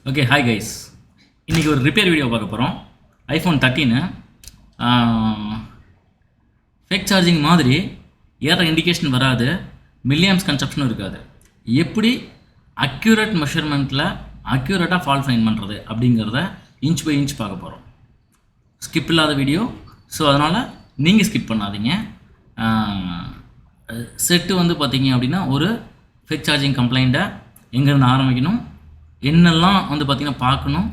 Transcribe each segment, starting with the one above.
Okay hi guys, இன்றைக்கி ஒரு repair video பார்க்க போகிறோம். ஐஃபோன் 13 ஃபேக் சார்ஜிங் மாதிரி ஏற இண்டிகேஷன் வராது, மில்லியம்ஸ் கன்சப்ஷனும் இருக்காது. எப்படி அக்யூரேட் மெஷர்மெண்ட்டில் அக்யூரேட்டாக ஃபால்ட் ஃபைன் பண்ணுறது அப்படிங்கிறத இன்ச் பை இன்ச் பார்க்க போகிறோம். ஸ்கிப் இல்லாத வீடியோ, ஸோ அதனால் நீங்கள் ஸ்கிப் பண்ணாதீங்க. செட்டு வந்து பார்த்தீங்க அப்படின்னா ஒரு ஃபேக் சார்ஜிங் கம்ப்ளைண்ட்டை எங்கேருந்து ஆரம்பிக்கணும், என்னெல்லாம் வந்து பார்த்திங்கன்னா பார்க்கணும்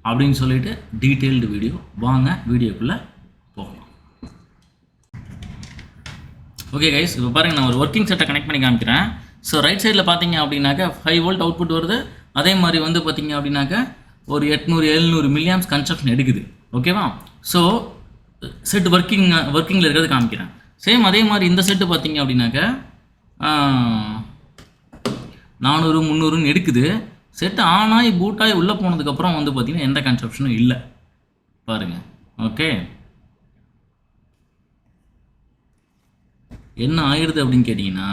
அப்படின்னு சொல்லிட்டு டீட்டெயில்டு வீடியோ. வாங்க வீடியோக்குள்ளே போகலாம். ஓகே கைஸ், இப்போ பாருங்கள், நான் ஒரு ஒர்க்கிங் செட்டை கனெக்ட் பண்ணி காமிக்கிறேன். ஸோ ரைட் சைடில் பார்த்தீங்க அப்படின்னாக்கா 5 வோல்ட் அவுட்புட் வருது. அதே மாதிரி வந்து பார்த்திங்க அப்படின்னாக்கா ஒரு 800-700 மில்லியாம்ஸ் கன்சப்ஷன் எடுக்குது. ஓகேவா? ஸோ செட் ஒர்க்கிங்கில் இருக்கிறது காமிக்கிறேன். சேம் அதே மாதிரி இந்த செட்டு பார்த்தீங்க அப்படின்னாக்கா 400-300 எடுக்குது. செட்டு ஆன் ஆகி பூட் ஆகி உள்ளே போனதுக்கப்புறம் வந்து பார்த்திங்கன்னா எந்த கன்சப்ஷனும் இல்லை. பாருங்கள். ஓகே, என்ன ஆயிடுது அப்படின்னு கேட்டிங்கன்னா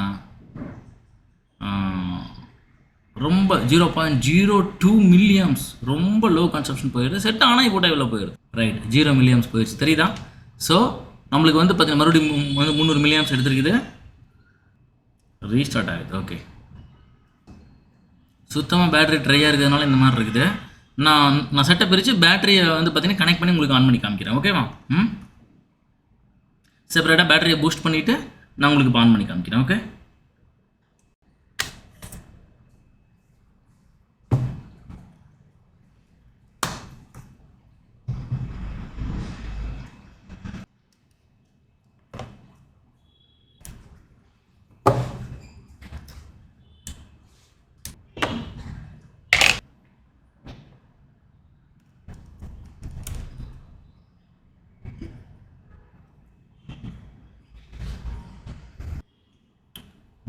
ரொம்ப 0.02 மில்லியம்ஸ் ரொம்ப லோ கன்சப்ஷன் போயிடுது. செட்டு ஆனால் இப்போ உள்ளே போயிடுது. ரைட், 0 மில்லியம்ஸ் போயிடுச்சு, தெரியுதா? ஸோ நம்மளுக்கு வந்து பார்த்தீங்கன்னா மறுபடியும் 300 மில்லியம்ஸ் எடுத்துருக்குது, ரீஸ்டார்ட் ஆகுது. ஓகே, சுத்தமாக பேட்டரி ட்ரையாக இருக்கிறதுனால இந்த மாதிரி இருக்குது. நான் செட்டை பிரித்து பேட்டரியை வந்து பார்த்தீங்கன்னா கனெக்ட் பண்ணி உங்களுக்கு ஆன் பண்ணி காமிக்கிறேன். ஓகேவா? செப்பரேட்டாக பேட்டரியை பூஸ்ட் பண்ணிவிட்டு நான் உங்களுக்கு இப்போ ஆன் பண்ணி காமிக்கிறேன். ஓகே,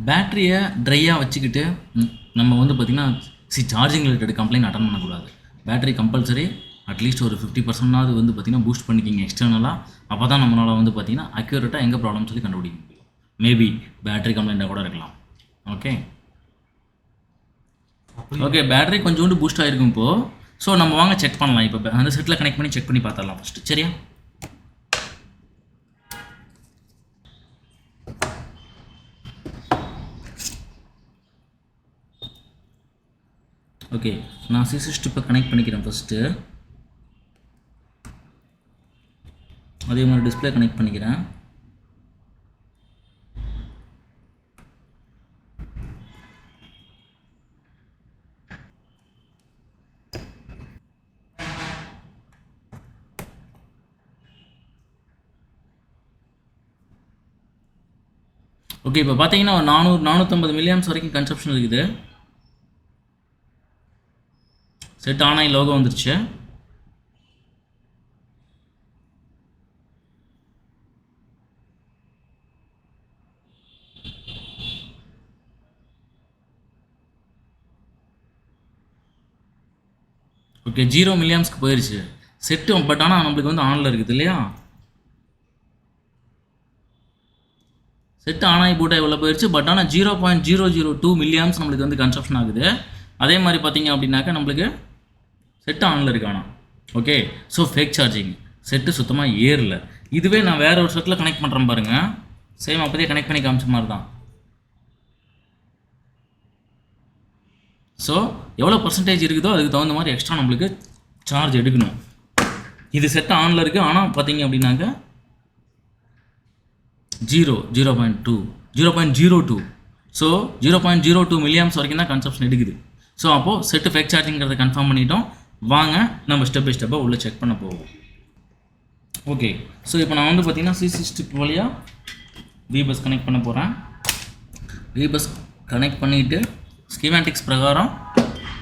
பேட்டரியை ட்ரையாக வச்சுக்கிட்டு நம்ம வந்து பார்த்திங்கன்னா சார்ஜிங் ரிலேட்டட் கம்ப்ளைண்ட் அட்டன் பண்ணக்கூடாது. பேட்டரி கம்பல்சரி அட்லீஸ்ட் ஒரு 50% வந்து பார்த்திங்கன்னா பூஸ்ட் பண்ணிக்கிங்க எக்ஸ்டர்னலாக. அப்போ தான் நம்மளால் வந்து பார்த்திங்கன்னா அக்யூரேட்டாக எங்கே ப்ராப்ளம் சொல்லி கண்டுபிடிக்க முடியும். மேபி பேட்டரி கம்ப்ளைண்ட்டாக கூட இருக்கலாம். ஓகே ஓகே, பேட்டரி கொஞ்சோண்டு பூஸ்ட் ஆகிருக்கும் இப்போது. ஸோ நம்ம வாங்க செக் பண்ணலாம். இப்போ அந்த செட்டில் கனெக்ட் பண்ணி செக் பண்ணி பார்த்துடலாம் ஃபஸ்ட்டு. சரியா? ஓகே, நான் சிசி ஸ்ட்ரிப்பை கனெக்ட் பண்ணிக்கிறேன் ஃபஸ்ட்டு. அதே மாதிரி டிஸ்பிளே கனெக்ட் பண்ணிக்கிறேன். ஓகே, இப்போ பார்த்தீங்கன்னா ஒரு 400-450 மில்லியம்ஸ் வரைக்கும் கன்சப்ஷன் இருக்குது. செட் ஆன் ஆகி லோகோ வந்துருச்சு. ஓகே, 0 மில்லியம்ஸ்க்கு போயிடுச்சு செட்டு. பட் ஆனால் நம்மளுக்கு வந்து ஆனில் இருக்குது இல்லையா? செட்டு ஆன் ஆகி பூட்டாக இவ்வளோ போயிடுச்சு. பட் ஆனால் 0.002 மில்லியம்ஸ் நம்மளுக்கு வந்து கன்சப்ஷன் ஆகுது. அதே மாதிரி பார்த்தீங்க அப்படின்னாக்கா நம்மளுக்கு செட்டு ஆனில் இருக்கானா. Okay, so fake charging set சுத்தமாக ஏறல. இதுவே நான் வேறு ஒரு செட்டில் கனெக்ட் பண்ணுறேன் பாருங்கள். சேம் அப்போதே கனெக்ட் பண்ணி காமிச்ச மாதிரி தான். ஸோ எவ்வளோ பர்சன்டேஜ் இருக்குதோ அதுக்கு தகுந்த மாதிரி எக்ஸ்ட்ரா நம்மளுக்கு சார்ஜ் எடுக்கணும். இது செட்டு ஆனில் இருக்குது. ஆனால் பார்த்தீங்க அப்படின்னாக்கா 0.02. ஸோ 0.02 மில்லியம்ஸ் வரைக்கும் தான் கன்சப்ஷன் எடுக்குது. ஸோ அப்போது செட்டு ஃபேக் சார்ஜிங்கிறத கன்ஃபார்ம் பண்ணிட்டோம். வாங்க நம்ம ஸ்டெப் பை ஸ்டெப்பாக உள்ளே செக் பண்ண போவோம். ஓகே, ஸோ இப்போ நான் வந்து பார்த்திங்கன்னா சிசி ஸ்ட்ரிப் வழியாக விபஸ் கனெக்ட் பண்ண போகிறேன். விபஸ் கனெக்ட் பண்ணிவிட்டு ஸ்கீமேட்டிக்ஸ் பிரகாரம்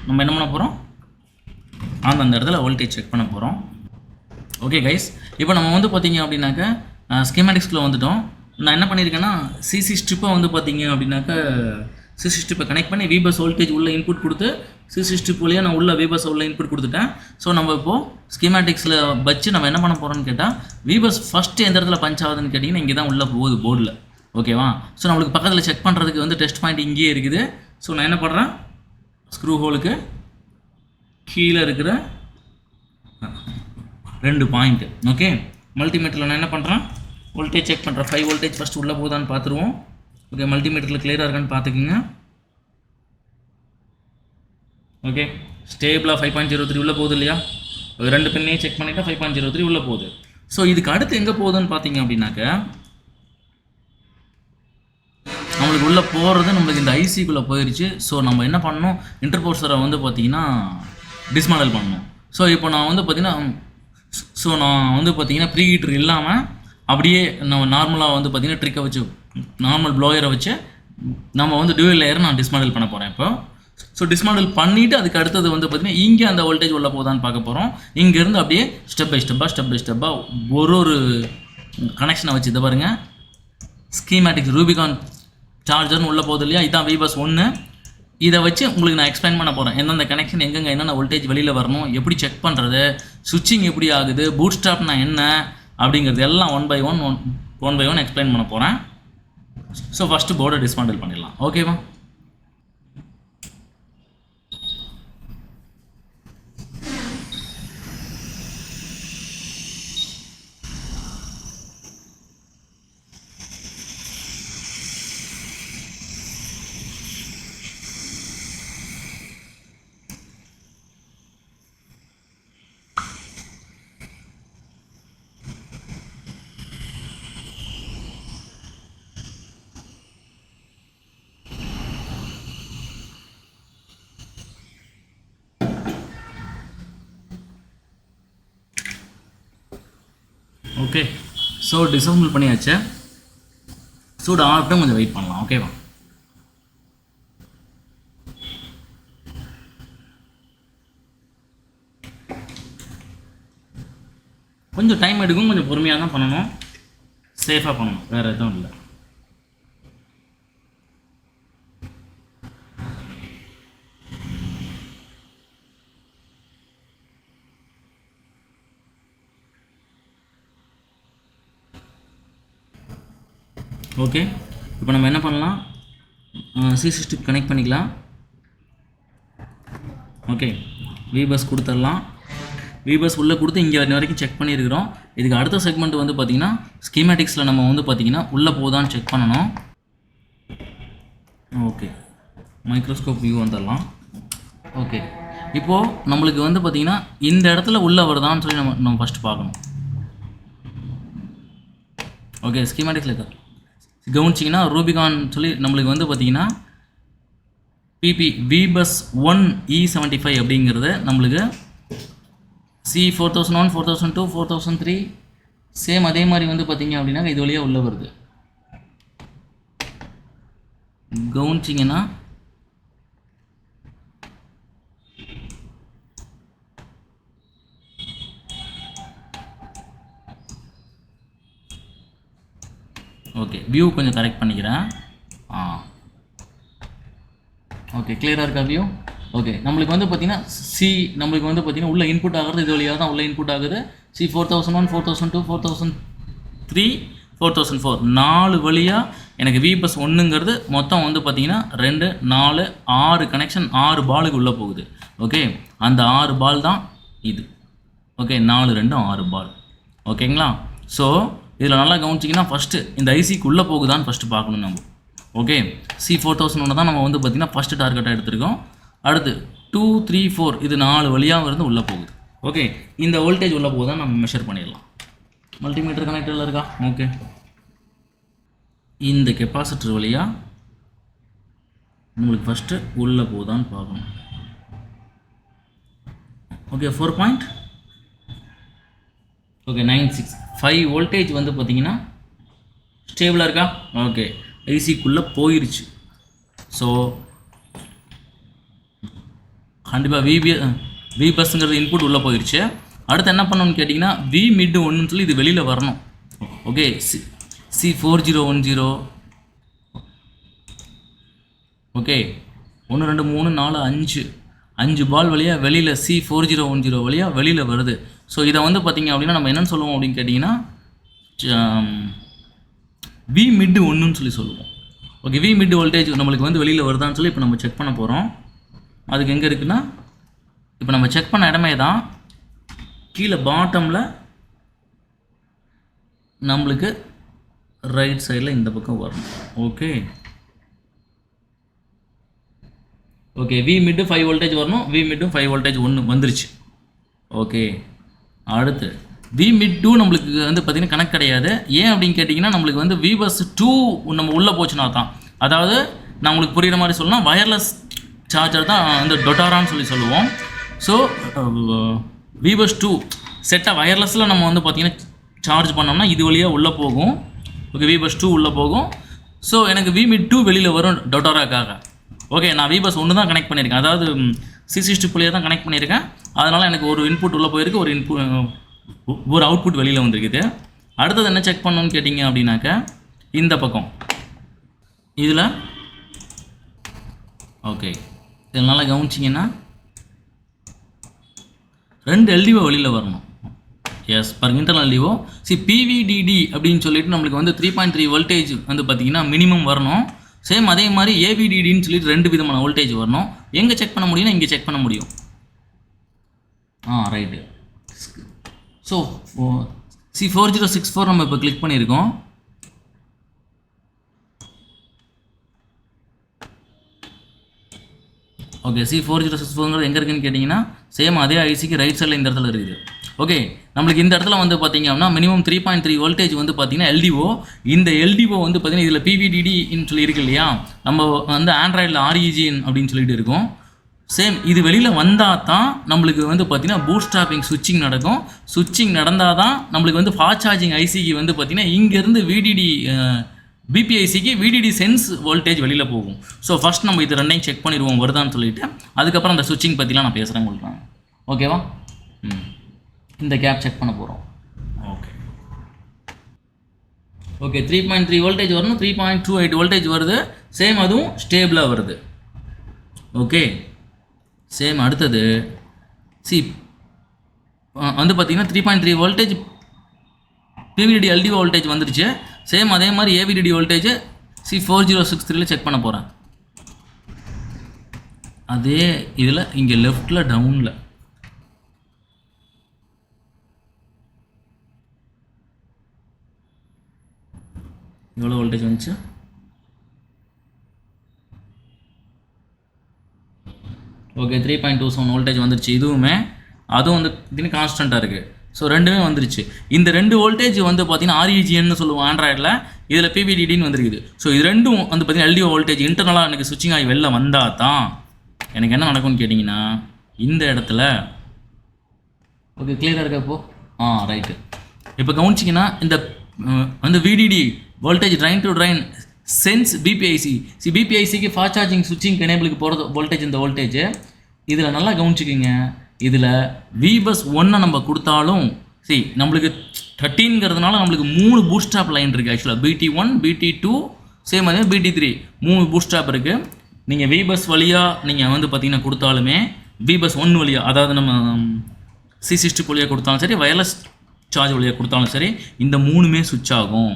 நம்ம என்ன பண்ண போகிறோம், அந்த இடத்துல வோல்டேஜ் செக் பண்ண போகிறோம். ஓகே கைஸ், இப்போ நம்ம வந்து பார்த்திங்க அப்படின்னாக்கா ஸ்கீமேட்டிக்ஸ்குள்ளே வந்துட்டோம். நான் என்ன பண்ணியிருக்கேன்னா சிசி ஸ்ட்ரிப்பை வந்து பார்த்திங்க அப்படின்னாக்கா சிசி ஸ்ட்ரிப்பை கனெக்ட் பண்ணி விபஸ் வோல்டேஜ் உள்ள இன்புட் கொடுத்து சிசி ஸ்ட்ரிப் வழியாக நான் உள்ள விபஸ் உள்ள இன்புட் கொடுத்துட்டேன். ஸோ நம்ம இப்போது ஸ்கீமேட்டிக்ஸில் வச்சு நம்ம என்ன பண்ண போகிறோம்னு கேட்டால் விபஸ் ஃபஸ்ட்டு எந்த இடத்துல பஞ்ச் ஆகுதுன்னு கேட்டிங்கன்னா இங்கே தான் உள்ளே போகுது போர்டில். ஓகேவா? ஸோ நம்மளுக்கு பக்கத்தில் செக் பண்ணுறதுக்கு வந்து டெஸ்ட் பாயிண்ட் இங்கேயே இருக்குது. ஸோ நான் என்ன பண்ணுறேன், ஸ்க்ரூ ஹோலுக்கு கீழே இருக்கிற 2 பாயிண்ட். ஓகே, மல்டிமீட்டரில் நான் என்ன பண்ணுறேன், வோல்டேஜ் செக் பண்ணுறேன். 5 வோல்டேஜ் ஃபஸ்ட்டு உள்ளே போதான்னு பார்த்துருவோம். ஓகே, மல்டிமீட்டரில் கிளியராக இருக்கான்னு பார்த்துக்குங்க. ஓகே, ஸ்டேபிளாக 5.03 உள்ளே போகுது இல்லையா, 2 பின்னையும் செக் பண்ணிவிட்டு 5.03 உள்ளே போகுது. ஸோ இதுக்கு அடுத்து எங்கே போகுதுன்னு பார்த்தீங்க அப்படின்னாக்க, நம்மளுக்கு உள்ளே போகிறது நம்மளுக்கு இந்த ஐசிக்குள்ளே போயிடுச்சு. ஸோ நம்ம என்ன பண்ணணும், இன்டர்போர்சரை வந்து பார்த்திங்கன்னா டிஸ்மாடல் பண்ணணும். ஸோ இப்போ நான் வந்து பார்த்திங்கன்னா ப்ரீ ஹீட்டர் இல்லாமல் அப்படியே நம்ம நார்மலாக வந்து பார்த்திங்கன்னா ட்ரிக்கை வச்சு நார்மல் ப்ளோயரை வச்சு நம்ம வந்து டியூவல் லேயரை நான் டிஸ்மாடல் பண்ண போகிறேன் இப்போ. ஸோ டிஸ்மாடல் பண்ணிவிட்டு அதுக்கு அடுத்தது வந்து பார்த்திங்கன்னா இங்கே அந்த வோல்டேஜ் உள்ள போதான்னு பார்க்க போகிறோம். இங்கேருந்து அப்படியே ஸ்டெப் பை ஸ்டெப்பாக ஒரு கனெக்ஷனை வச்சு இதை பாருங்கள், ஸ்கீமேட்டிக்ஸ் ரூபிகான் சார்ஜர்னு உள்ளே போகுது இல்லையா, இதுதான் VBus 1. இதை வச்சு உங்களுக்கு நான் எக்ஸ்பிளைன் பண்ண போகிறேன். எந்தெந்த கனெக்ஷன் எங்கெங்கே என்னென்ன வோல்டேஜ் வெளியில் வரணும், எப்படி செக் பண்ணுறது, சுவிட்சிங் எப்படி ஆகுது, பூட் ஸ்டாப்னா என்ன அப்படிங்கிறது எல்லாம் ஒன் பை ஒன் எக்ஸ்பிளைன் பண்ண போகிறேன். ஸோ ஃபஸ்ட்டு போர்டை டிஸ்மாண்டில் பண்ணிடலாம். ஓகேவா? ஓகே, ஸோ டிசம்பிள் பண்ணியாச்சு. சூடு ஆகட்டும், கொஞ்சம் வெயிட் பண்ணலாம். ஓகேவா? கொஞ்சம் டைம் எடுக்கும், கொஞ்சம் பொறுமையாக தான் பண்ணணும், சேஃபாக பண்ணணும், வேறு எதுவும் இல்லை. ஓகே, இப்போ நம்ம என்ன பண்ணலாம், சிசி ஸ்டிப் கனெக்ட் பண்ணிக்கலாம். ஓகே, VBus கொடுத்துடலாம். VBus உள்ளே கொடுத்து இங்கே வரைக்கும் செக் பண்ணியிருக்கிறோம். இதுக்கு அடுத்த செக்மெண்ட் வந்து பார்த்திங்கன்னா ஸ்கீமேட்டிக்ஸில் நம்ம வந்து பார்த்திங்கன்னா உள்ளே போதான்னு செக் பண்ணணும். ஓகே, மைக்ரோஸ்கோப் வியூ வந்துடலாம். ஓகே, இப்போது நம்மளுக்கு வந்து பார்த்திங்கன்னா இந்த இடத்துல உள்ளே வருதான்னு சொல்லி நம்ம ஃபஸ்ட்டு பார்க்கணும். ஓகே, ஸ்கீமேட்டிக்ஸில் இருக்கா கவனிச்சிங்கன்னா ரூபிகான் சொல்லி நம்மளுக்கு வந்து பார்த்திங்கன்னா VBus 1E75 அப்படிங்கிறது நம்மளுக்கு C4001, 4002, 4003 சேம் அதே மாதிரி வந்து பார்த்திங்க அப்படின்னா இது வழியாக உள்ளே வருது. கவனிச்சிங்கன்னா ஓகே, வியூ கொஞ்சம் கரெக்ட் பண்ணிக்கிறேன். ஓகே, கிளியராக இருக்கா வியூ? ஓகே, நம்மளுக்கு வந்து பார்த்திங்கன்னா நம்மளுக்கு வந்து பார்த்திங்கன்னா உள்ள இன்புட் ஆகிறது இது வழியாக தான் உள்ள இன்புட் ஆகுது. C4001, 4002, 4003, 4004 4 வழியாக எனக்கு VBus 1ங்கிறது மொத்தம் வந்து பார்த்திங்கன்னா 2, 4, 6 கனெக்ஷன் 6 பாலுக்கு உள்ளே போகுது. ஓகே, அந்த 6 பால் தான் இது. ஓகே, 4, 2, 6 பால். ஓகேங்களா? ஸோ இதில் நல்லா கவனிச்சிங்கன்னா ஃபஸ்ட்டு இந்த ஐசிக்கு உள்ளே போகுதான்னு ஃபஸ்ட்டு பார்க்கணும் நம்ம. ஓகே, C4001 தான் நம்ம வந்து பார்த்திங்கன்னா ஃபஸ்ட்டு டார்கெட்டாக எடுத்துருக்கோம். அடுத்து 2, 3, 4 இது 4 வழியாக இருந்து உள்ளே போகுது. ஓகே, இந்த வோல்டேஜ் உள்ளே போகுதான் நம்ம மெஷர் பண்ணிடலாம். மல்டிமீட்டர் கனெக்டரில் இருக்கா? ஓகே, இந்த கெப்பாசிட்டர் வழியாக உங்களுக்கு ஃபஸ்ட்டு உள்ளே போகுதான்னு பார்க்கணும். ஓகே, 4.96 5 வோல்டேஜ் வந்து பார்த்திங்கன்னா ஸ்டேபிளாக இருக்கா? ஓகே, ஐசிக்குள்ளே போயிடுச்சு. ஸோ கண்டிப்பாக VBusங்கிறது இன்புட் உள்ளே போயிடுச்சு. அடுத்து என்ன பண்ணணும்னு கேட்டிங்கன்னா Vmid 1ன்னு சொல்லி இது வெளியில் வரணும். ஓகே, C4010 ஓகே 1 2 3 4 5 பால் வழியாக வெளியில் C4010 வழியாக வெளியில் வருது. ஸோ இதை வந்து பார்த்திங்க அப்படின்னா நம்ம என்னென்னு சொல்லுவோம் அப்படின்னு கேட்டிங்கன்னா Vmid 1ன்னு சொல்லி சொல்லுவோம். ஓகே, Vmid வோல்டேஜ் நம்மளுக்கு வந்து வெளியில் வருதான்னு சொல்லி இப்போ நம்ம செக் பண்ண போகிறோம். அதுக்கு எங்கே இருக்குன்னா இப்போ நம்ம செக் பண்ண இடமே தான். கீழே பாட்டமில் நம்மளுக்கு ரைட் சைடில் இந்த பக்கம் வரணும். ஓகே ஓகே வி மிட்டு 5 வோல்டேஜ் வரணும். வி மிட்டும் 5 வோல்டேஜ் ஒன்று வந்துருச்சு. ஓகே அடுத்து வி மிட் 2 நம்மளுக்கு வந்து பார்த்திங்கன்னா கணக்கு கிடையாது. ஏன் அப்படின்னு கேட்டிங்கன்னா நம்மளுக்கு வந்து வி பஸ் 2 நம்ம உள்ளே போச்சுன்னா தான், அதாவது நான் உங்களுக்கு புரிகிற மாதிரி சொல்லலாம், வயர்லெஸ் சார்ஜர் தான் வந்து டொட்டாரான்னு சொல்லுவோம். ஸோ வி பஸ் 2 செட்டாக வயர்லெஸில் நம்ம வந்து பார்த்திங்கன்னா சார்ஜ் பண்ணோம்னா இது வழியாக உள்ளே போகும். ஓகே வி பஸ் 2 உள்ளே போகும். ஸோ எனக்கு வி மிட் 2 வெளியில் வரும் டொட்டாராக்காக. ஓகே நான் வி பஸ் 1 தான் கனெக்ட் பண்ணியிருக்கேன், அதாவது C60 புள்ளியை தான் கனெக்ட் பண்ணியிருக்கேன். அதனால் எனக்கு ஒரு இன்புட் உள்ளே போயிருக்கு, ஒரு அவுட்புட் வெளியில் வந்துருக்குது. அடுத்தது என்ன செக் பண்ணணும்னு கேட்டிங்க அப்படின்னாக்கா இந்த பக்கம் இதில் ஓகே இதில் நல்லா கவனிச்சிங்கன்னா 2 LDO வெளியில் வரணும். எஸ் பாருங்க இன்டர்னல் LDO. PVDD அப்படின்னு சொல்லிட்டு நம்மளுக்கு வந்து 3.3 வோல்டேஜ் வந்து பார்த்திங்கன்னா மினிமம் வரணும். சேம் அதே மாதிரி AVDDன்னு சொல்லிட்டு 2 விதமான வோல்டேஜ் வரணும். எங்கே செக் பண்ண முடியும்னா இங்கே செக் பண்ண முடியும். ரைட்டு. ஸோ 4064 நம்ம இப்போ கிளிக் பண்ணியிருக்கோம். ஓகே 4064 எங்கே இருக்குன்னு கேட்டிங்கன்னா சேம் அதே ஐசிக்கு ரைட் சைடில் இந்த இடத்துல இருக்குது. ஓகே நம்மளுக்கு இந்த இடத்துல வந்து பார்த்திங்க அப்படின்னா மினிமம் 3.3 வோல்டேஜ் வந்து பார்த்திங்கன்னா LDO. இந்த LDO வந்து பார்த்திங்கன்னா இதில் PVDDன்னு சொல்லி இருக்கு இல்லையா, நம்ம வந்து ஆண்ட்ராய்டில் REGN அப்படின்னு சொல்லிட்டு இருக்கும். சேம் இது வெளியில் வந்தால் தான் நம்மளுக்கு வந்து பார்த்திங்கன்னா பூட் ஸ்டாப்பிங் சுவிட்சிங் நடக்கும். சுவிட்சிங் நடந்தால் தான் நம்மளுக்கு வந்து ஃபாஸ்ட் சார்ஜிங் ஐசிக்கு வந்து பார்த்திங்கன்னா இங்கேருந்து பிபிஐசிக்கு VDD சென்ஸ் வோல்டேஜ் வெளியில் போகும். ஸோ ஃபஸ்ட் நம்ம இது ரெண்டையும் செக் பண்ணிடுவோம் வருதான்னு சொல்லிவிட்டு, அதுக்கப்புறம் அந்த சுவிட்சிங் பற்றிலாம் நான் பேசுகிறேன் உங்களுக்கு. ஓகேவா? இந்த கேப் செக் பண்ண போகிறோம். ஓகே 3.3 வோல்டேஜ் வரணும். 3.28 வோல்டேஜ் வருது. சேம் அதுவும் ஸ்டேபிளாக வருது. ஓகே சேம் அடுத்தது வந்து பார்த்திங்கன்னா 3.3 வோல்டேஜ் PVDD LDO வோல்டேஜ் வந்துருச்சு. சேம் அதே மாதிரி AVDD வோல்டேஜ் 4063 செக் பண்ண போகிறேன். அதே இதில் இங்கே லெஃப்டில் டவுனில் எவ்வளோ வோல்டேஜ் வந்துச்சு? ஓகே 3.27 வோல்டேஜ் வந்துருச்சு. இதுவுமே அதுவும் வந்து பார்த்திங்கன்னா கான்ஸ்டண்ட்டாக இருக்குது. ஸோ ரெண்டுமே வந்துருச்சு. இந்த 2 வோல்டேஜ் வந்து பார்த்திங்கன்னா REGN சொல்லுவோம் ஆண்ட்ராய்டில், இதில் PVDDன்னு வந்துருக்குது. ஸோ இது ரெண்டும் வந்து பார்த்திங்கன்னா LDO வோல்டேஜ் இன்டர்னலாக எனக்கு சுவிட்சிங் ஆகி வெளில வந்தால் தான் எனக்கு என்ன நடக்கும்னு கேட்டிங்கன்னா இந்த இடத்துல ஓகே கிளியராக இருக்கப்போ ரைட்டு. இப்போ கவனிச்சிங்கன்னா இந்த வந்து VDD voltage drain to drain sense PPIC. பிபிஐசிக்கு ஃபாஸ்ட் சார்ஜிங் சுவிட்சிங் எனேபிளுக்கு போகிறது வோல்டேஜ் இந்த வோல்டேஜ். இதில் நல்லா கவனிச்சிக்கிங்க, இதில் VBus 1 நம்ம கொடுத்தாலும் நம்மளுக்கு 13ங்கிறதுனால நம்மளுக்கு 3 பூட் ஸ்டாப் லைன் இருக்குது. ஆக்சுவலாக BT1 BT2 சேம் அதே BT3 3 பூட் ஸ்டாப் இருக்குது. நீங்கள் VBus வழியாக நீங்கள் வந்து பார்த்திங்கன்னா கொடுத்தாலுமே VBus 1 வழியாக, அதாவது நம்ம C60 வழியாக கொடுத்தாலும் சரி, வயர்லெஸ் சார்ஜ் வழியாக கொடுத்தாலும் சரி, இந்த 3மே சுவிட்ச் ஆகும்.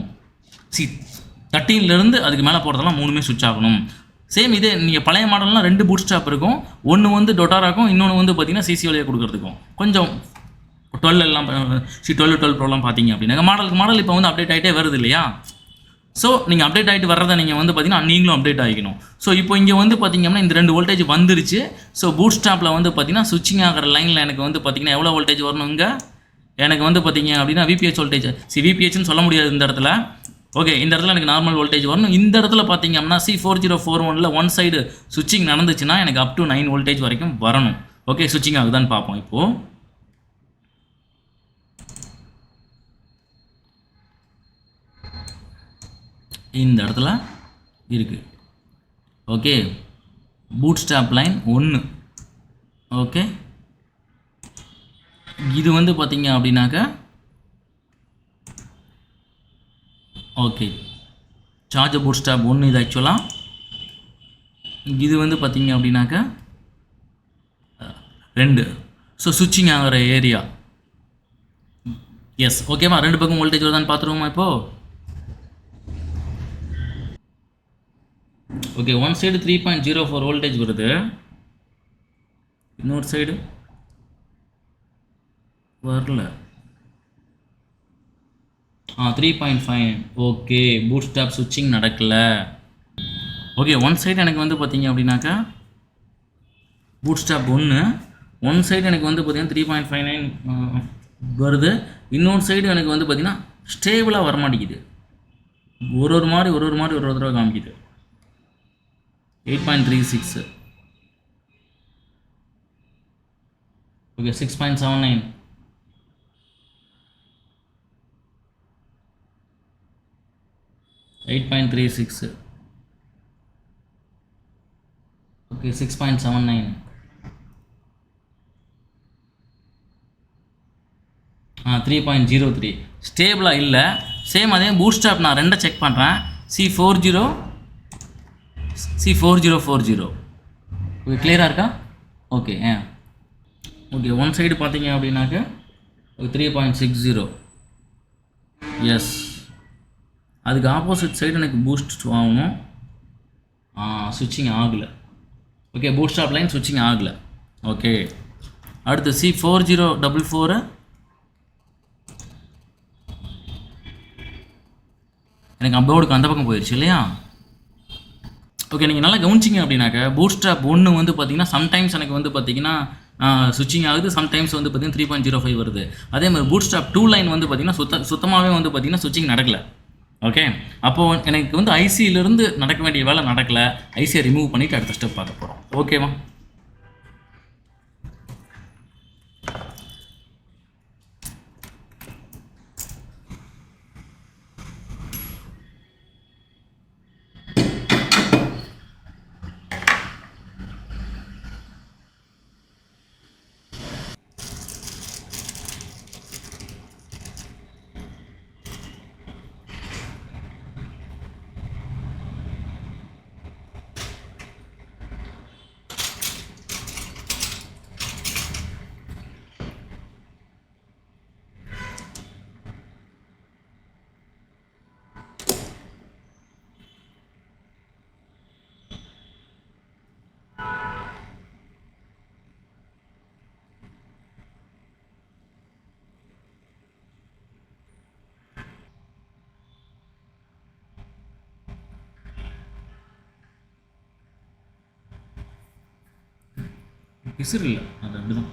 13லேருந்து அதுக்கு மேலே போகிறதெல்லாம் 3மே சுவிட்ச் ஆகணும். சேம் இதே நீங்கள் பழைய மாடல்லாம் 2 பூட் ஸ்டாப் இருக்கும். ஒன்று வந்து டொட்டாராக்கும், இன்னொன்று வந்து பார்த்திங்கன்னா CC வழியாக கொடுக்குறதுக்கும். கொஞ்சம் 12 எல்லாம் 12 ப்ரோலாம் பார்த்தீங்க அப்படின்னா மாடல் இப்போ வந்து அப்டேட் ஆகிட்டே வருது இல்லையா. ஸோ நீங்கள் அப்டேட் ஆகிட்டு வர்றதை நீங்கள் வந்து பார்த்திங்கன்னா நீங்களும் அப்டேட் ஆகிக்கணும். ஸோ இப்போ இங்கே வந்து பார்த்திங்கன்னா இந்த 2 வோல்டேஜ் வந்துருச்சு. ஸோ பூட் ஸ்டாப்பில் வந்து பார்த்திங்கன்னா சுவிட்சிங் ஆகிற லைனில் எனக்கு வந்து பார்த்திங்கன்னா எவ்வளோ வோல்டேஜ் வரணுங்க, எனக்கு வந்து பார்த்திங்க அப்படின்னா VPH வோல்டேஜ் VPHன்னு சொல்ல முடியாது இந்த இடத்துல. ஓகே இந்த இடத்துல எனக்கு நார்மல் வோல்டேஜ் வரணும். இந்த இடத்துல பார்த்திங்க அப்படின்னா C4041 ஒன் சைடு சுவிட்சிங் நடந்துச்சுன்னா எனக்கு அப் டு 9 வோல்டேஜ் வரைக்கும் வரணும். ஓகே சுவிட்சிங் ஆகுதான்னு பார்ப்போம். இப்போது இந்த இடத்துல இருக்குது. Okay boot stop line 1. Okay இது வந்து பார்த்திங்க அப்படின்னாக்கா ஓகே சார்ஜர் பூட் ஸ்டாப் 1 இது ஆக்சுவலாக. இது வந்து பார்த்திங்க அப்படின்னாக்கா 2. ஸோ சுவிட்சிங் ஆகிற ஏரியா. எஸ் ஓகேவா, 2 பக்கம் வோல்டேஜ் வருதான்னு பார்த்துருவோமா இப்போது. ஓகே ஒன் சைடு 3.04 வோல்டேஜ் வருது, இன்னொரு சைடு வரல. 3.5. ஓகே, பூட் ஸ்டாப் சுவிட்சிங் நடக்கல. ஓகே, ஒன் சைடு எனக்கு வந்து பார்த்தீங்க அப்படின்னாக்கா பூட் ஸ்டாப் ஒன் சைடு எனக்கு வந்து பார்த்தீங்கன்னா 3.59 வருது. இன்னொரு சைடு எனக்கு வந்து பார்த்தீங்கன்னா ஸ்டேபிளாக வரமாட்டேங்குது. ஒரு மாதிரி ஒரு தடவை காமிக்குது. 8.36. ஓகே, 6.79. ஓகே, 6.79. 3.03. ஸ்டேபிளாக இல்லை. சேம் அதே பூட் ஸ்டாப் நான் ரெண்டை செக் பண்ணுறேன். C4040. ஓகே, கிளியராக இருக்கா? ஓகே. ஓகே, ஒன் சைடு பார்த்தீங்க அப்படின்னாக்க 3.60. எஸ், அதுக்கு ஆப்போசிட் சைடு எனக்கு பூஸ்ட் ஆகணும். சுவிட்சிங் ஆகலை. ஓகே, பூட் ஸ்டாப் லைன் சுவிட்சிங் ஆகலை. ஓகே, அடுத்து C4044 எனக்கு அப்லோடுக்கு அந்த பக்கம் போயிடுச்சு இல்லையா? ஓகே, நீங்கள் நல்லா கவனிச்சிங்க அப்படின்னாக்க பூட் ஸ்டாப் 1 வந்து பார்த்தீங்கன்னா சம்டைம்ஸ் எனக்கு வந்து பார்த்தீங்கன்னா சுவிட்சிங் ஆகுது, சம்டைம்ஸ் வந்து பார்த்தீங்கன்னா 3.05 வருது. அதே மாதிரி பூட் ஸ்டாப் 2 லைன் வந்து பார்த்தீங்கன்னா சுத்தமாகவே வந்து பார்த்தீங்கன்னா சுவிட்சிங் நடக்கலை. ஓகே, அப்போது எனக்கு வந்து ஐசியிலேருந்து நடக்க வேண்டிய வேலை நடக்கலை. ஐசியை ரிமூவ் பண்ணிவிட்டு அடுத்த ஸ்டெப் பார்க்க போகிறோம். ஓகேவா? பிசுறு இல்லை, அது அப்படிதான்.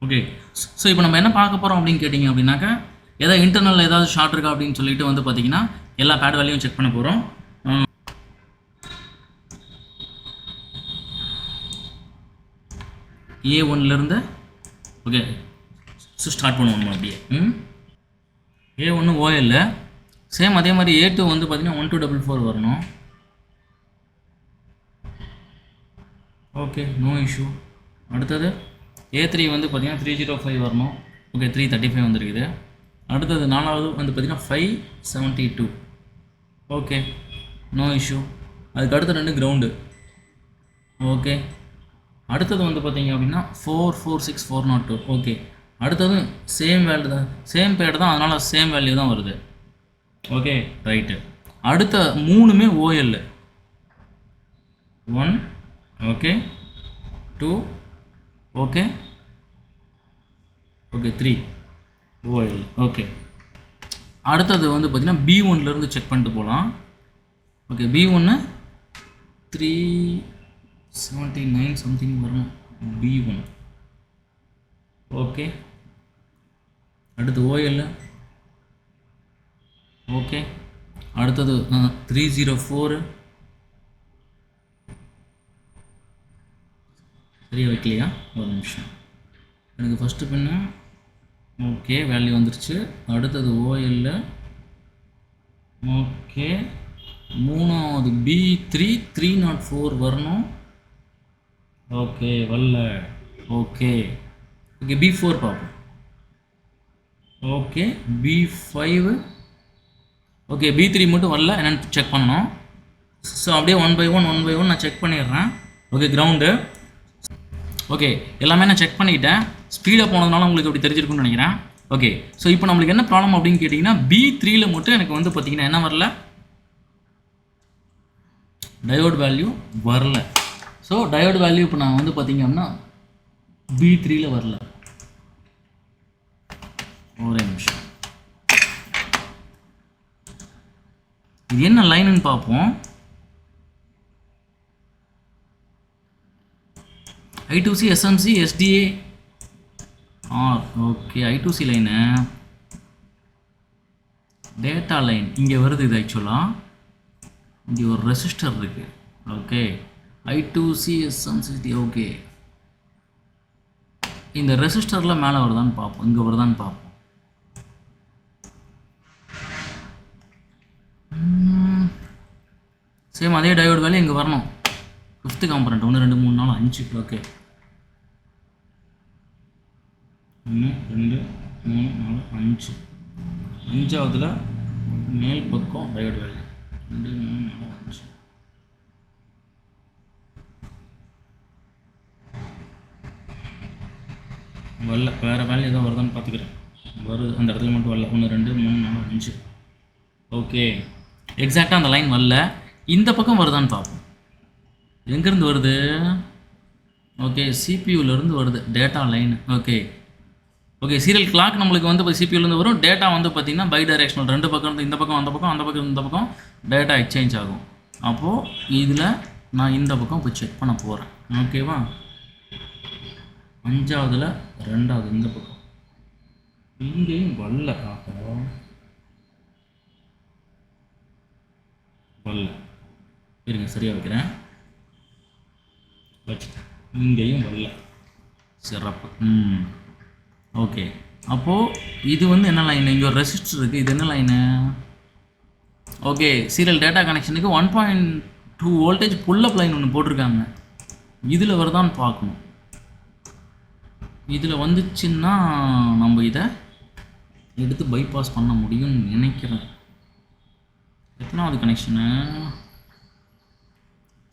ஓகே, ஸோ இப்போ நம்ம என்ன பார்க்க போகிறோம் அப்படின்னு கேட்டிங்க அப்படின்னாக்கா ஏதாவது இன்டர்னல் ஏதாவது ஷார்ட் இருக்கா அப்படின்னு சொல்லிட்டு வந்து பார்த்தீங்கன்னா எல்லா பேட் வேல்யூவும் செக் பண்ண போகிறோம். A1லேருந்து ஓகே, ஸோ ஸ்டார்ட் பண்ணுவோம் அப்படியே. A1 OL சேம் அதே மாதிரி A2 வந்து பார்த்தீங்கன்னா 1244 வரணும். Okay, no issue. அடுத்தது A3 வந்து பார்த்தீங்கன்னா 305 வரணும். ஓகே, 335 வந்துருக்குது. அடுத்தது நாலாவது வந்து பார்த்தீங்கன்னா 572. Okay, no issue. அதுக்கு அடுத்த 2 கிரவுண்டு. ஓகே, அடுத்தது வந்து பார்த்தீங்க அப்படின்னா 446402. ஓகே, அடுத்தது சேம் வேல்யூ தான், சேம் பேட் தான், அதனால் சேம் வேல்யூ தான் வருது. Okay, right. அடுத்த 3மே OL. 1 okay, 2 okay, okay 3 OL. Okay, அடுத்தது வந்து பார்த்தீங்கன்னா B1லேருந்து செக் பண்ணிட்டு போகலாம். ஓகே, B1 379 சம்திங் வரணும். B1 ஓகே, அடுத்து OL. ஓகே, அடுத்தது 304. சரியா வைக்கலையா? ஒரு நிமிஷம், எனக்கு ஃபஸ்ட்டு பின்ன ஓகே வேல்யூ வந்துருச்சு. அடுத்தது OL. ஓகே, மூணாவது B3 304 வரணும். ஓகே, வரல. ஓகே, ஓகே B4 பார்ப்போம். Okay, B5. ஓகே, B3 மட்டும் வரல, என்னென்னு செக் பண்ணணும். ஸோ அப்படியே ஒன் பை ஒன் நான் செக் பண்ணிடுறேன். Okay, ground. ஓகே, எல்லாமே நான் செக் பண்ணிக்கிட்டேன். ஸ்பீடாக போனதுனால உங்களுக்கு அப்படி தெரிஞ்சிருக்குன்னு நினைக்கிறேன். ஓகே, ஸோ இப்போ நம்மளுக்கு என்ன ப்ராப்ளம் அப்படின்னு கேட்டிங்கன்னா B3ல் மட்டும் எனக்கு வந்து பார்த்திங்கன்னா என்ன வரல, டயோட் வேல்யூ வரல. ஸோ டயோடு வேல்யூ இப்போ நான் வந்து பார்த்தீங்க அப்படின்னா B3ல வரல. ஒரே நிமிஷம், இது என்ன லைனுன்னு பார்ப்போம். I2C SMC SDA are okay. I2C line data line இங்கே வருது. இது ஆக்சுவலாக இங்கே ஒரு ரெசிஸ்டர் இருக்குது. Okay, I2C SMC okay. இந்த ரெசிஸ்டரில் மேலே வருதான்னு பார்ப்போம், இங்கே வருதான்னு பார்ப்போம். சேம் அதே டயோடு வேல்யூ இங்கே வரணும். 5th component 1 2 3 4 5. ஓகே, 1 2 3 4 5. 5ஆவதுல மேல் பக்கம் டயோடு வேல்யூ 2 3 4 5. வரல, வேறு வேல்யூ எதாவது வருதான்னு பார்த்துக்கிறேன். வருது, அந்த இடத்துல மட்டும் வரல. 1 2 3 4 5. ஓகே, எக்ஸாக்டாக அந்த லைன் வரல. இந்த பக்கம் வருதான்னு பார்ப்போம். எங்கேருந்து வருது? ஓகே, சிபியூலேருந்து வருது data line. Okay okay, serial clock நம்மளுக்கு வந்து இப்போ சிபியூலேருந்து வரும். டேட்டா வந்து பார்த்திங்கன்னா பை டைரெக்ஷனல், 2 பக்கம் இருந்து இந்த பக்கம் அந்த பக்கம், அந்த பக்கம் இந்த பக்கம் டேட்டா எக்ஸ்சேஞ்ச் ஆகும். அப்போது இதில் நான் இந்த பக்கம் இப்போ செக் பண்ண போகிறேன். ஓகேவா, 5ஆவதுல 2ஆவது இந்த பக்கம் இங்கேயும் வரல. வரல, இருங்க சரியாக வைக்கிறேன். வச்சுட்டேன், இங்கேயும் வரல. சிறப்பு. ஓகே, அப்போது இது வந்து என்ன லைன்? இங்கே ஒரு ரெசிஸ்டர் இருக்குது. இது என்ன லைனு? ஓகே, சீரியல் டேட்டா கனெக்ஷனுக்கு 1.2 வோல்டேஜ் புல்லப் லைன் ஒன்று போட்டிருக்காங்க. இதில் வருதான்னு பார்க்கணும். இதில் வந்துச்சுன்னா நம்ம இதை எடுத்து பைபாஸ் பண்ண முடியும்னு நினைக்கிறேன். எத்தனாவது கனெக்ஷனு?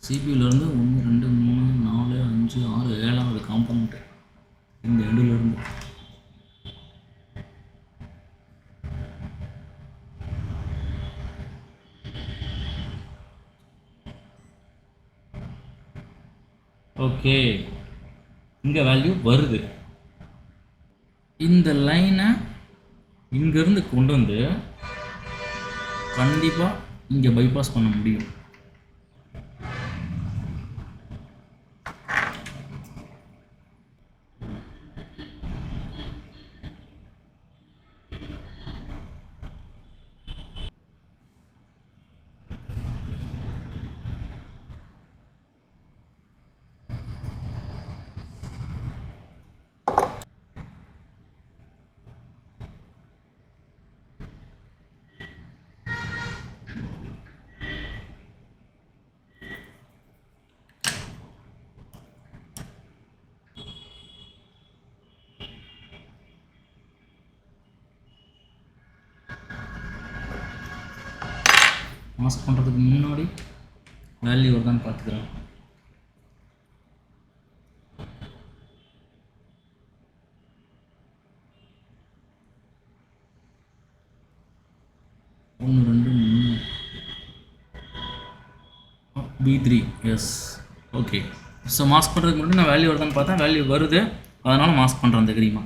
சிபியூலேருந்து 1 2 3 4 5 6 7ஆவது காம்பனண்ட் இந்த எண்டுலேருந்து. ஓகே, இங்கே வேல்யூ வருது. இந்த லைனை இங்கேருந்து கொண்டு வந்து கண்டிப்பாக இங்கே பைபாஸ் பண்ண முடியும். மாஸ்க் பண்ணுறதுக்கு முன்னாடி வேல்யூ வருதான்னு பார்த்துக்கிறேன். ஒன்று 2 3 B3 S. Okay, so mask பண்ணுறதுக்கு முன்னாடி நான் வேல்யூ வருதான்னு பார்த்தேன். வேல்யூ வருது, அதனால் மாஸ்க் பண்ணுறேன் தெரியுமா.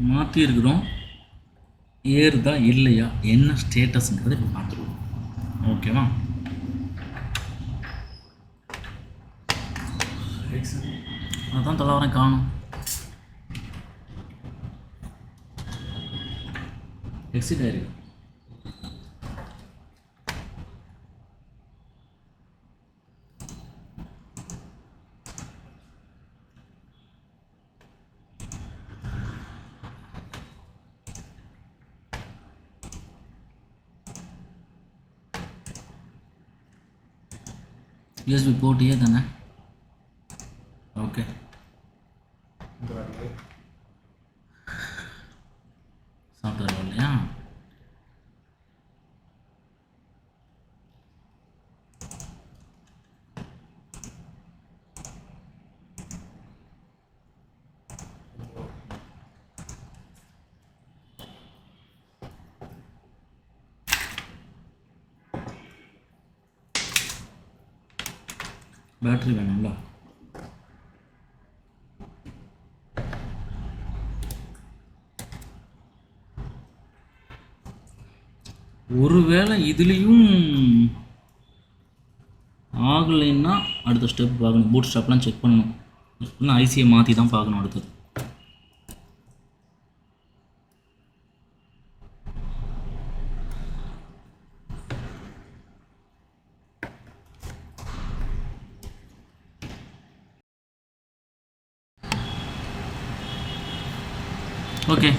மாற்றி இருக்கிறோம், ஏறுதா இல்லையா என்ன ஸ்டேட்டஸ்ங்கிறத இப்போ பார்த்துருவோம். ஓகேவா? அதான் தொலைவரம் காணும். எக்ஸிட் ஆயிருக்கு. யூஎஸ்பி போர்ட் தானே? ஓகே, சாஃப்ட்வேர் இல்லையா? பேட்டரி வேணும்ல? ஒருவேளை இதுலேயும் ஆகலைன்னா அடுத்த ஸ்டெப் பார்க்கணும். பூட் ஸ்டாப்லாம் செக் பண்ணணும். இல்லைன்னா ஐசியை மாற்றி தான் பார்க்கணும் அடுத்தது. ஓகே,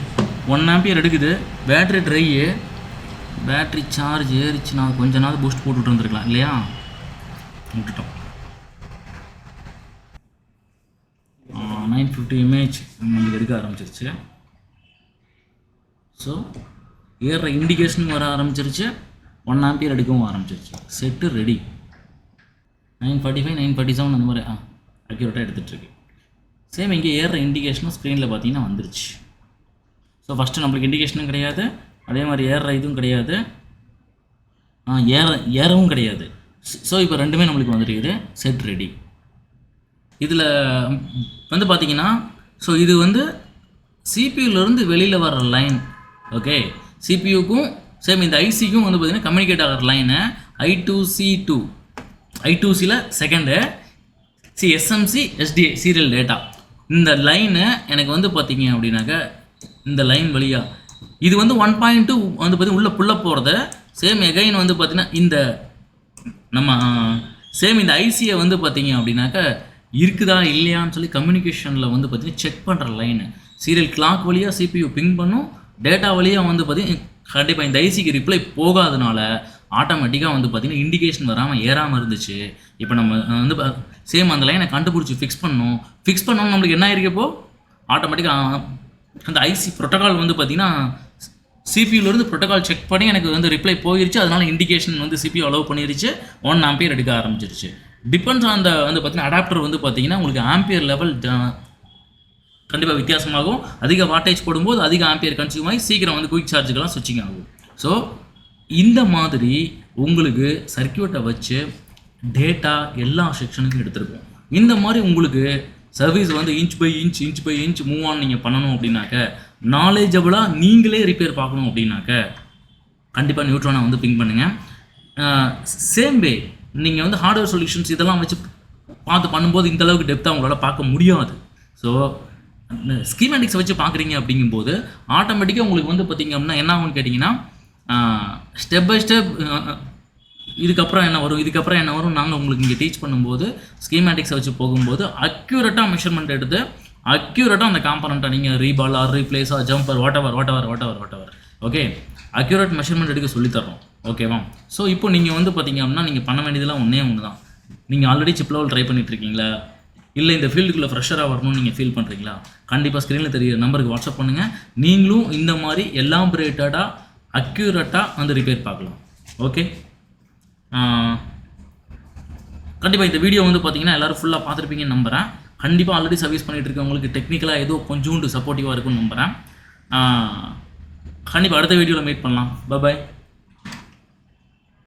1 ஆம்பியர் எடுக்குது. பேட்ரி ட்ரையு, பேட்ரி சார்ஜ் ஏறிச்சுன்னா கொஞ்ச நாள் பூஸ்ட் போட்டுட்டு வந்துருக்கலாம் இல்லையா? விட்டுட்டோம். 950 mAh நம்மளுக்கு எடுக்க ஆரம்பிச்சிருச்சு. ஸோ ஏற இண்டிகேஷனும் வர ஆரம்பிச்சிருச்சு, 1 ஆம்பியர் எடுக்கவும் ஆரம்பிச்சிருச்சு. Set ready. 945 947 அந்த மாதிரி அக்யூரேட்டாக எடுத்துகிட்ருக்கு. சேம் இங்கே ஏற இண்டிகேஷனும் ஸ்க்ரீனில் பார்த்தீங்கன்னா வந்துருச்சு. ஸோ ஃபஸ்ட்டு நம்மளுக்கு இண்டிகேஷனும் கிடையாது, அதே மாதிரி ஏற இதுவும் கிடையாது, ஏறவும் கிடையாது. ஸோ இப்போ ரெண்டுமே நம்மளுக்கு வந்துருக்குது. Set ready. இதில் வந்து பார்த்தீங்கன்னா ஸோ இது வந்து சிபியூலேருந்து வெளியில் வர்ற லைன். ஓகே, சிபியூக்கும் சேம் இந்த ஐசிக்கும் வந்து பார்த்திங்கன்னா கம்யூனிகேட் ஆகிற லைனு I2C2, I2Cயில் second, SMC SDI serial data. இந்த லைனு எனக்கு வந்து பார்த்தீங்க அப்படின்னாக்கா இந்த லைன் வழியாக இது வந்து 1.2 வந்து பார்த்திங்கன்னா உள்ளே புள்ள போகிறத சேம் எகைன் வந்து பார்த்திங்கன்னா இந்த நம்ம சேம் இந்த ஐசியை வந்து பார்த்திங்க அப்படின்னாக்கா இருக்குதா இல்லையான்னு சொல்லி கம்யூனிகேஷனில் வந்து பார்த்திங்கன்னா செக் பண்ணுற லைனு சீரியல் கிளாக் வழியாக சிபியூ பிங் பண்ணும், டேட்டா வழியாக வந்து பார்த்திங்கன்னா கண்டிப்பாக இந்த ஐசிக்கு ரிப்ளை போகாதனால ஆட்டோமேட்டிக்காக வந்து பார்த்திங்கன்னா இண்டிகேஷன் வராமல் ஏறாமல் இருந்துச்சு. இப்போ நம்ம வந்து சேம் அந்த லைனை கண்டுபிடிச்சி ஃபிக்ஸ் பண்ணோம். நம்மளுக்கு என்ன ஆயிருக்கப்போ ஆட்டோமேட்டிக்காக அந்த ஐசி ப்ரோட்டோகால் வந்து பார்த்திங்கன்னா சிபியூலேருந்து ப்ரோட்டோகால் செக் பண்ணி எனக்கு வந்து ரிப்ளை போயிருச்சு. அதனால் இண்டிகேஷன் வந்து சிபியூ அலோவ் பண்ணிருச்சு, 1 ஆம்பியர் எடுக்க ஆரம்பிச்சிருச்சு. டிபெண்ட்ஸ் ஆன் த வந்து பார்த்திங்கன்னா அடாப்டர் வந்து பார்த்திங்கன்னா உங்களுக்கு ஆம்பியர் லெவல் கண்டிப்பாக வித்தியாசமாகும். அதிக வாட்டேஜ் போடும்போது அதிக ஆம்பியர் கன்சியூம் ஆகி சீக்கிரம் வந்து குயிக் சார்ஜுக்கெல்லாம் ஸ்விட்சிங் ஆகும். ஸோ இந்த மாதிரி உங்களுக்கு சர்க்கியூட்டை வச்சு டேட்டா எல்லா செக்ஷனுக்கும் எடுத்துருக்கோம். இந்த மாதிரி உங்களுக்கு சர்வீஸ் வந்து inch by inch move on நீங்கள் பண்ணணும் அப்படின்னாக்க, நாலேஜபிளாக நீங்களே ரிப்பேர் பார்க்கணும் அப்படின்னாக்க கண்டிப்பாக நியூட்ரானை வந்து பிங் பண்ணுங்கள். சேம் வே நீங்கள் வந்து ஹார்ட்வேர் சொல்யூஷன்ஸ் இதெல்லாம் வச்சு பார்த்து பண்ணும்போது இந்தளவுக்கு டெப்த்தாக உங்களால் பார்க்க முடியாது. ஸோ ஸ்கீமேட்டிக்ஸை வச்சு பார்க்குறீங்க அப்படிங்கும்போது ஆட்டோமேட்டிக்காக உங்களுக்கு வந்து பார்த்திங்க அப்படின்னா என்ன ஆகும்னு கேட்டிங்கன்னா ஸ்டெப் பை ஸ்டெப் இதுக்கப்புறம் என்ன வரும் நாங்கள் உங்களுக்கு இங்கே டீச் பண்ணும்போது ஸ்கீமேட்டிக்ஸை வச்சு போகும்போது அக்யூரேட்டாக மெஷர்மெண்ட் எடுத்து அக்யூரேட்டாக அந்த காம்பனண்ட்டை நீங்கள் ரீபால் ஆர் ரீப்ளேஸா jumper whatever okay accurate measurement எடுக்க சொல்லித்தரோம். ஓகேவா? ஸோ இப்போ நீங்கள் வந்து பார்த்திங்க அப்படின்னா நீங்கள் பண்ண வேண்டியதெல்லாம் ஒன்றே தான். நீங்கள் ஆல்ரெடி சிப் லெவல் ட்ரை பண்ணிட்டு இருக்கீங்களா, இல்லை இந்த ஃபீல்டுக்குள்ளே ஃப்ரெஷராக வரணும்னு நீங்கள் ஃபீல் பண்ணுறீங்களா, கண்டிப்பாக ஸ்க்ரீனில் தெரியுற நம்பருக்கு வாட்ஸ்அப் பண்ணுங்கள். நீங்களும் இந்த மாதிரி எலாபரேட்டடாக அக்யூரேட்டாக வந்து ரிப்பேர் பார்க்கலாம். ஓகே, கண்டிப்பாக இந்த வீடியோ வந்து பார்த்தீங்கன்னா எல்லோரும் ஃபுல்லாக பார்த்துருப்பீங்கன்னு நம்புகிறேன். கண்டிப்பாக ஆல்ரெடி சர்வீஸ் பண்ணிகிட்டு இருக்கவங்களுக்கு டெக்னிக்கலாக ஏதோ கொஞ்சோண்டு சப்போர்ட்டிவாக இருக்குன்னு நம்புகிறேன். கண்டிப்பாக அடுத்த வீடியோவில் மீட் பண்ணலாம். பை.